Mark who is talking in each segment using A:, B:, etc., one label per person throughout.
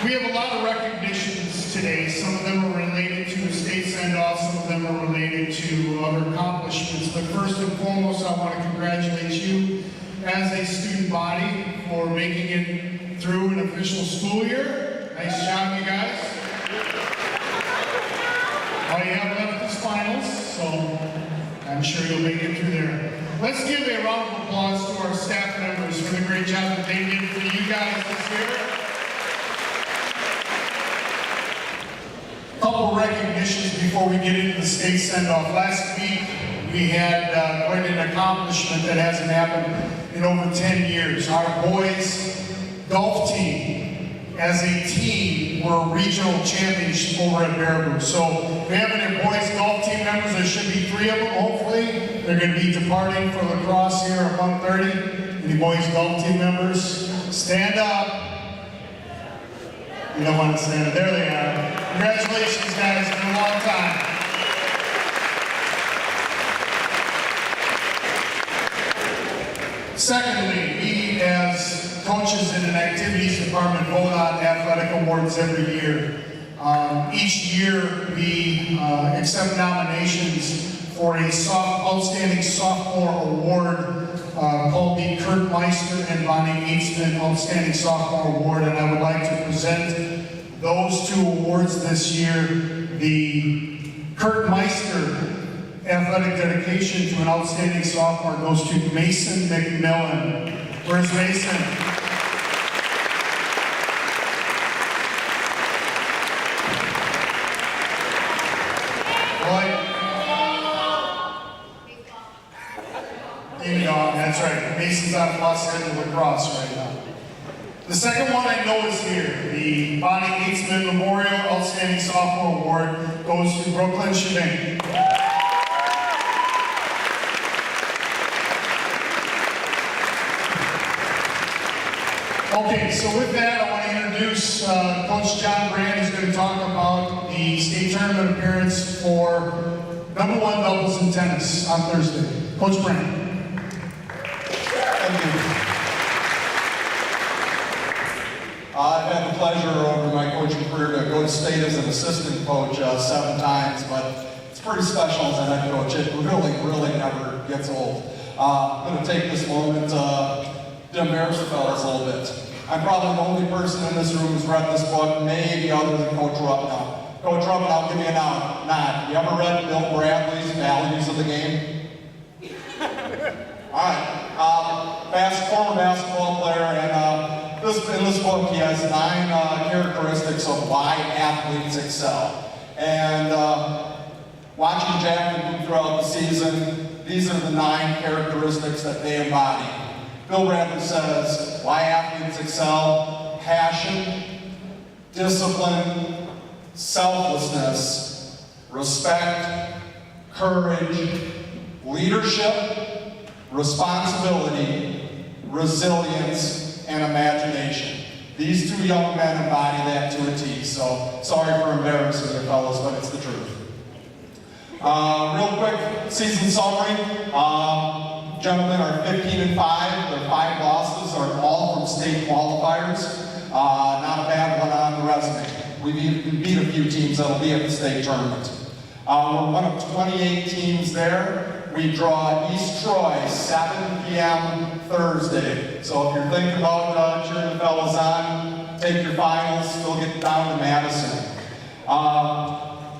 A: We have a lot of recognitions today. Some of them are related to the state send-off, some of them are related to other accomplishments. But first and foremost, I want to congratulate you as a student body for making it through an official school year. Nice job, you guys. All you have left is finals, so I'm sure you'll make it through there. Let's give a round of applause to our staff members for the great job that they did for you guys this year. A couple recognitions before we get into the state send-off. Last week, we had quite an accomplishment that hasn't happened in over 10 years. Our boys golf team, as a team, were regional champions over at Baraboo. So we have any boys golf team members. There should be 3 of them, hopefully. They're going to be departing for lacrosse here at 1:30. Any boys golf team members? Stand up. You don't want to stand up. There they are. Congratulations, guys. It's been a long time. Secondly, we as coaches in an activities department vote on athletic awards every year. Each year we accept nominations for a outstanding sophomore award called the Kurt Meister and Bonnie Aitzman Outstanding Sophomore Award, and I would like to present those 2 awards this year. The Kurt Meister Athletic Dedication to an Outstanding Sophomore goes to Mason McMillan. Where's Mason? What? Ding dong, that's right. Mason's out of Los Angeles lacrosse right now. The second one I know is here. The Bonnie Aitzman Memorial Outstanding Sophomore Award goes to Brooklyn Shebang. Okay, so with that, I want to introduce Coach John Brand, who's going to talk about the state tournament appearance for #1 doubles in tennis on Thursday. Coach Brand.
B: Thank you. I've had the pleasure over my coaching career to go to state as an assistant coach 7 times, but it's pretty special as a head coach. It really never gets old. I'm going to take this moment to embarrass the fellas a little bit. I'm probably the only person in this room who's read this book, maybe other than Coach Rupnow. Coach Rupnow, give me a nod. You ever read Bill Bradley's Values of the Game? All right. Former basketball player, and in this book he has 9 characteristics of why athletes excel. And watching Jack move throughout the season, these are the 9 characteristics that they embody. Bill Bradley says, why athletes excel: passion, discipline, selflessness, respect, courage, leadership, responsibility, resilience, and imagination. These 2 young men embody that to a T, so sorry for embarrassing you fellas, but it's the truth. Real quick, season summary. Gentlemen are 15-5. Their 5 losses are all from state qualifiers. Not a bad one on the resume. We beat a few teams that'll be at the state tournament. We're one of 28 teams there. We draw East Troy, 7 p.m. Thursday. So if you're thinking about cheering the fellas on, take your finals, still get down to Madison.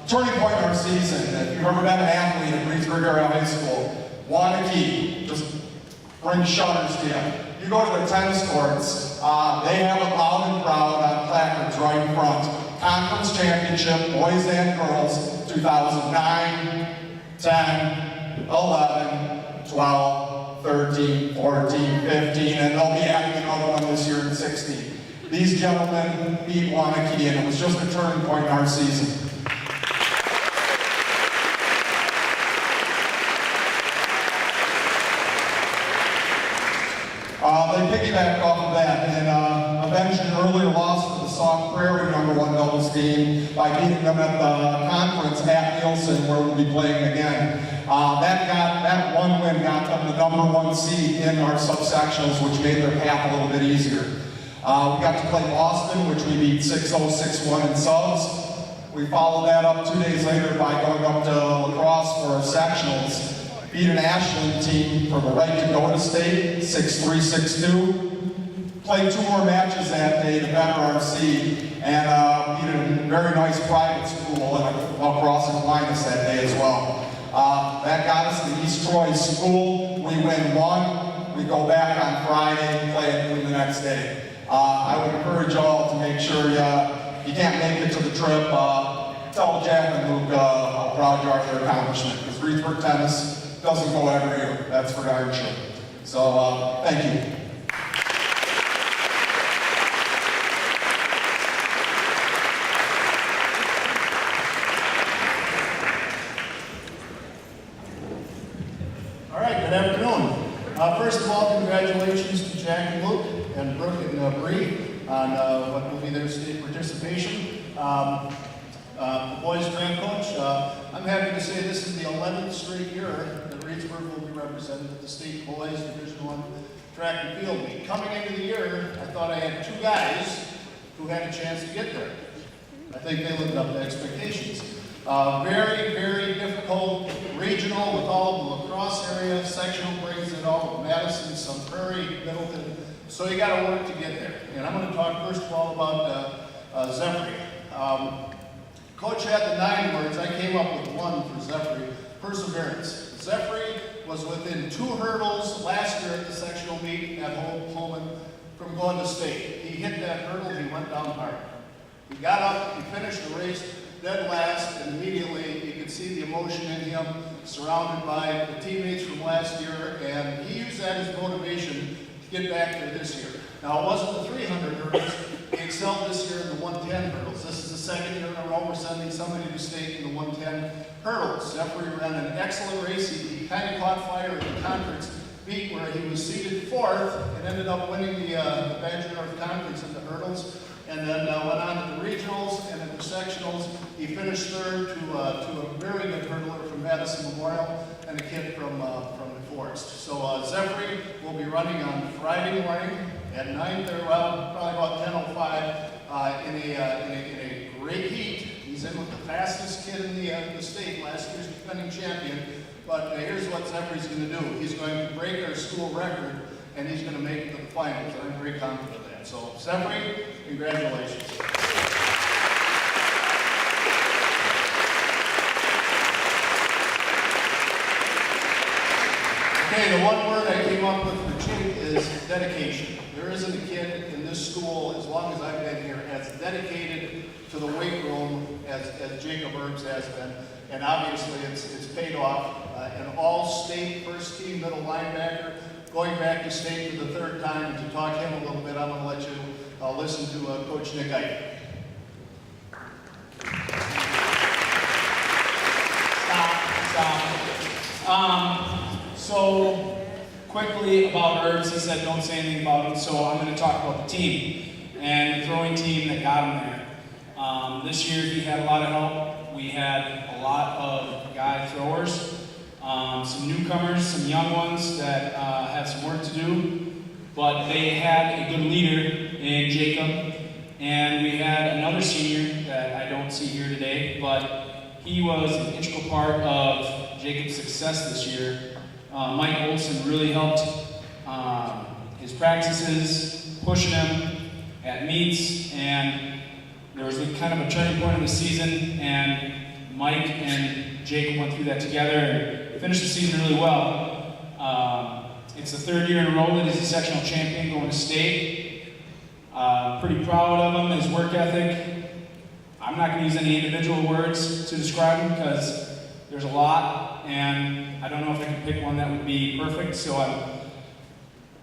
B: Turning point in our season. If you've ever been an athlete at Greensburg Area High School, one key, just bring shutters to you. You go to their tennis courts, they have a loud and proud on placards right in front. Conference championship, boys and girls, 2009, 10, 11, 12, 13, 14, 15, and they'll be adding another one this year in 16. These gentlemen beat Wanakee, and it was just a turning point in our season. They piggybacked off of that and avenged an earlier loss to the Sauk Prairie #1 doubles team by beating them at the conference at Nielsen, where we'll be playing again. That one win got them the #1 seed in our subsectionals, which made their path a little bit easier. We got to play Boston, which we beat 6-0, 6-1 in subs. We followed that up 2 days later by going up to lacrosse for our sectionals. Beat an Ashland team for the right to go to state, 6-3, 6-2. Played 2 more matches that day to better our seed, and beat a very nice private school across in Aquinas that day as well. That got us to East Troy School. We win 1. We go back on Friday, play at noon the next day. I would encourage y'all to make sure you can't make it to the trip. Tell Jack and Luke how proud you are of their accomplishment, because Reedsburg tennis doesn't go every year. That's for darn sure. So, thank you.
A: All right, good afternoon. First of all, congratulations to Jack and Luke and Brooke and Bree on what will be their state participation. The boys track coach, I'm happy to say this is the 11th straight year that Reedsburg will be represented at the state boys Division I track and field meet. Coming into the year, I thought I had 2 guys who had a chance to get there. I think they lived up to expectations. Very, very difficult regional with all the lacrosse area, sectional brings it all, Madison, Sun Prairie, Middleton. So you got to work to get there. And I'm going to talk first of all about Zephyr. Coach had the 9 words. I came up with 1 for Zephyr: perseverance. Zephyr was within 2 hurdles last year at the sectional meet at Holman from going to state. He hit that hurdle, he went down hard. He got up, he finished the race dead last, and immediately you could see the emotion in him, surrounded by the teammates from last year, and he used that as motivation to get back there this year. Now, it wasn't the 300 hurdles. He excelled this year in the 110 hurdles. This is the 2nd year in a row we're sending somebody to state in the 110 hurdles. Zephyr ran an excellent race. He kind of caught fire in the conference meet where he was seated 4th and ended up winning the Badger North Conference in the hurdles, and then went on to the regionals, and in the sectionals he finished 3rd to a very good hurdler from Madison Memorial and a kid from the Forest. So Zephyr will be running on Friday morning at 9:30, well, probably about 10:05 in a great heat. He's in with the fastest kid in the state, last year's defending champion. But here's what Zephyr's going to do. He's going to break our school record, and he's going to make it to the finals. I'm very confident of that. So, Zephyr, congratulations. Okay, the 1 word I came up with for Jake is dedication. There isn't a kid in this school, as long as I've been here, as dedicated to the weight room as Jacob Herbs has been. And obviously it's paid off. An all-state first-team middle linebacker, going back to state for the 3rd time. To talk to him a little bit, I'm going to let you listen to Coach Nick Ike.
C: Stop. So quickly about Herbs, he said don't say anything about him, so I'm going to talk about the team and the throwing team that got him there. This year he had a lot of help. We had a lot of guy throwers, some newcomers, some young ones that had some work to do, but they had a good leader in Jacob, and we had another senior that I don't see here today, but he was an integral part of Jacob's success this year. Mike Olson really helped his practices, pushing him at meets, and there was kind of a turning point in the season, and Mike and Jacob went through that together and finished the season really well. It's the 3rd year in a row that he's a sectional champion going to state. Pretty proud of him, his work ethic. I'm not going to use any individual words to describe him because there's a lot, and I don't know if I can pick one that would be perfect, so I'm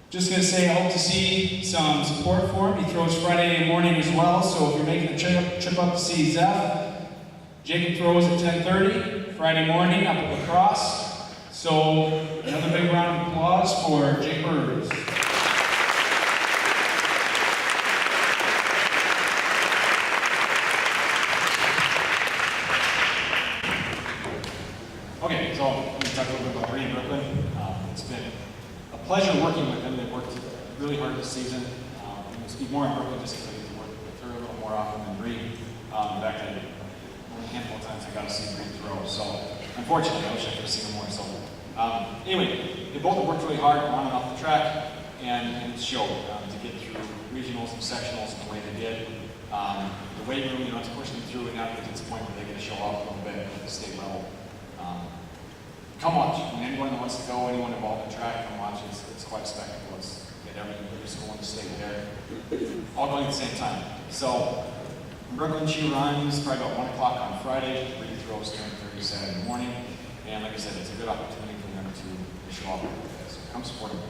C: just going to say I hope to see some support for him. He throws Friday morning as well, so if you're making the trip up to see Zeph, Jacob throws at 10:30 Friday morning up at lacrosse. So another big round of applause for Jake Herbs.
D: Okay, so I'm going to talk a little bit about Brady Brooklyn. It's been a pleasure working with them. They've worked really hard this season. It was speak more on Brooklyn just because I get to work with her a little more often than Bree. In fact, only a handful of times I got to see Bree throw. So unfortunately, I wish I could have seen her more. So anyway, they both have worked really hard on and off the track, and it showed to get through regionals and sectionals the way they did. The weight room, it's pushing them through, and now it's a point where they get to show off a little bit at the state level. Come watch. I mean, anyone that wants to go, anyone involved in track, come watch. It's quite a spectacle. It's get every school in the state there, all going at the same time. So in Brooklyn, she runs probably about 1 o'clock on Friday. Bree throws 10:30 Saturday morning. And like I said, it's a good opportunity for them to show off. So come support them.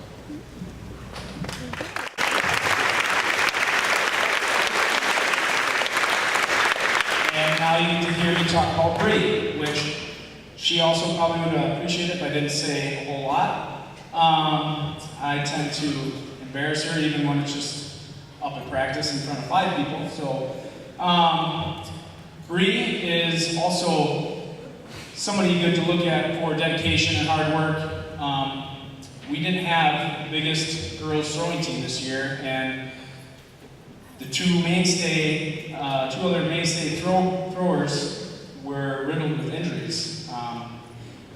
C: And now you get to hear me talk about Bree, which she also probably would appreciate if I didn't say a whole lot. I tend to embarrass her even when it's just up at practice in front of 5 people. So Bree is also somebody good to look at for dedication and hard work. We didn't have the biggest girls throwing team this year, and the two other mainstay throwers were riddled with injuries.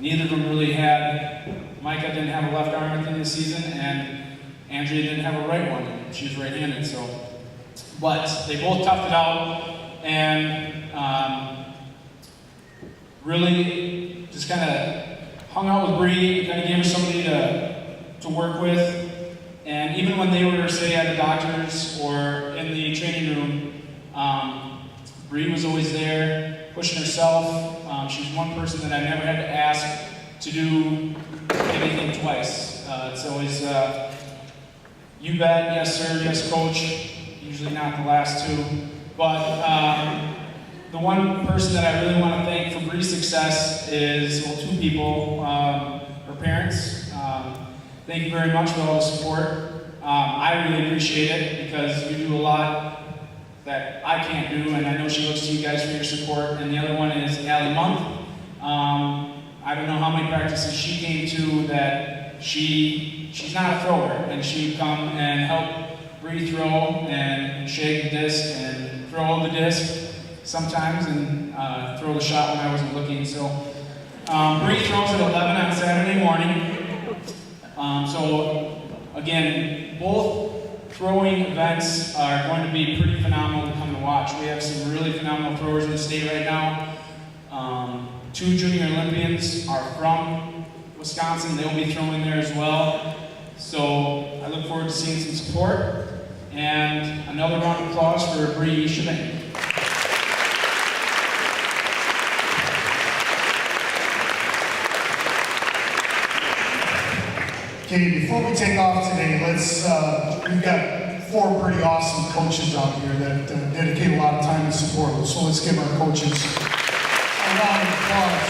C: Neither of them really had, Micah didn't have a left arm at the end of the season, and Andrea didn't have a right one, and she was right-handed, but they both toughed it out, and really just kind of hung out with Bree, kind of gave her somebody to work with, and even when they were, say, at the doctor's or in the training room, Bree was always there, pushing herself. She was one person that I never had to ask to do anything twice. It's always, you bet, yes sir, yes coach, usually not the last two. But the one person that I really want to thank for Bree's success is, well, 2 people, her parents. Thank you very much for all the support. I really appreciate it because you do a lot that I can't do, and I know she looks to you guys for your support. And the other one is Allie Month. I don't know how many practices she came to that she's not a thrower, and she would come and help Bree throw and shake the disc and throw the disc sometimes and throw the shot when I wasn't looking. So Bree throws at 11 on Saturday morning. So again, both throwing events are going to be pretty phenomenal to come to watch. We have some really phenomenal throwers in the state right now. 2 junior Olympians are from Wisconsin. They'll be throwing there as well. So I look forward to seeing some support. And another round of applause for Bree Shebang.
A: Okay, before we take off today, we've got 4 pretty awesome coaches out here that dedicate a lot of time and support. So let's give our coaches a round of applause.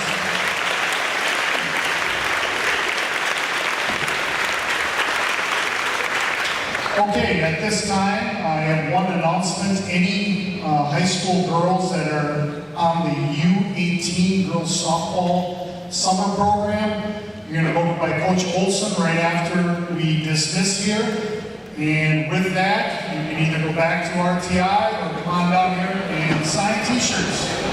A: Okay, at this time, I have one announcement. Any high school girls that are on the U18 Girls Softball Summer Program, you're going to go by Coach Olson right after we dismiss here. And with that, you can either go back to RTI or come on down here and sign t-shirts.